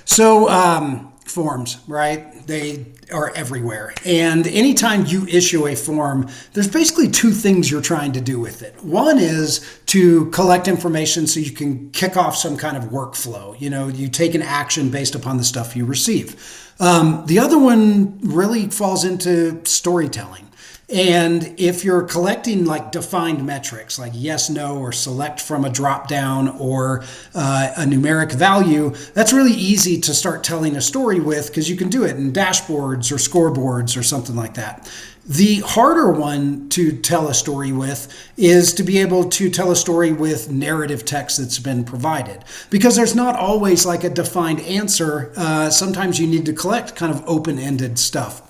So forms, right? They are everywhere. And anytime you issue a form, there's basically two things you're trying to do with it. One is to collect information so you can kick off some kind of workflow. You take an action based upon the stuff you receive. The other one really falls into storytelling. And if you're collecting like defined metrics like yes, no, or select from a drop down or a numeric value, that's really easy to start telling a story with because you can do it in dashboards or scoreboards or something like that. The harder one to tell a story with is to be able to tell a story with narrative text that's been provided. Because there's not always like a defined answer. Sometimes you need to collect kind of open-ended stuff.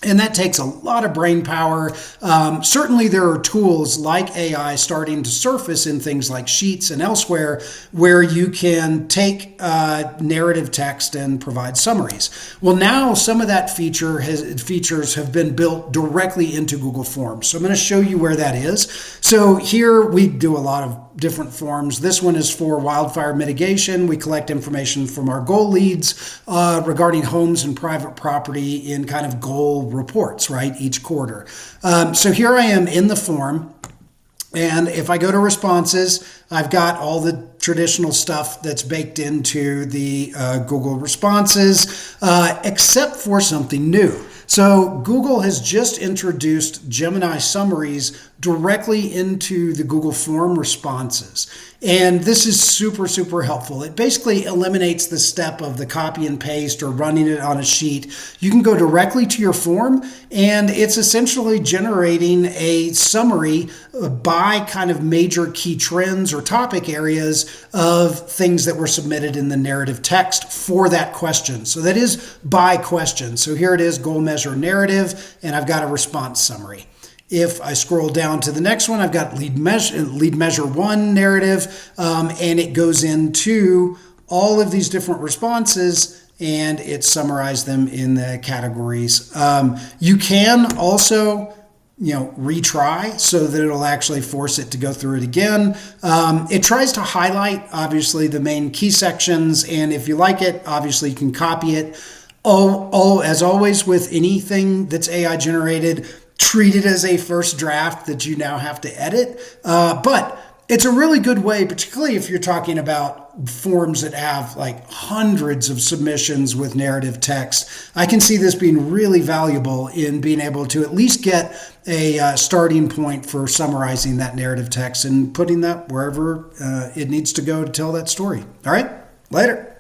And that takes a lot of brain power. Certainly there are tools like AI starting to surface in things like Sheets and elsewhere where you can take narrative text and provide summaries. Well, now some of that features have been built directly into Google Forms. So I'm going to show you where that is. So here we do a lot of different forms. This one is for wildfire mitigation. We collect information from our goal leads regarding homes and private property in kind of goal reports, right, each quarter. So here I am in the form. And if I go to responses, I've got all the traditional stuff that's baked into the Google responses, except for something new. So Google has just introduced Gemini Summaries directly into the Google Form responses. And this is super, super helpful. It basically eliminates the step of the copy and paste or running it on a sheet. You can go directly to your form, and it's essentially generating a summary by kind of major key trends or topic areas of things that were submitted in the narrative text for that question. So that is by question. So here it is, goal measure narrative, and I've got a response summary. If I scroll down to the next one, I've got lead measure one narrative, and it goes into all of these different responses and it summarized them in the categories. You can also retry so that it'll actually force it to go through it again. It tries to highlight, obviously, the main key sections, and if you like it, obviously you can copy it. As always with anything that's AI generated, treat it as a first draft that you now have to edit. But it's a really good way, particularly if you're talking about forms that have like hundreds of submissions with narrative text. I can see this being really valuable in being able to at least get a starting point for summarizing that narrative text and putting that wherever it needs to go to tell that story. All right, later.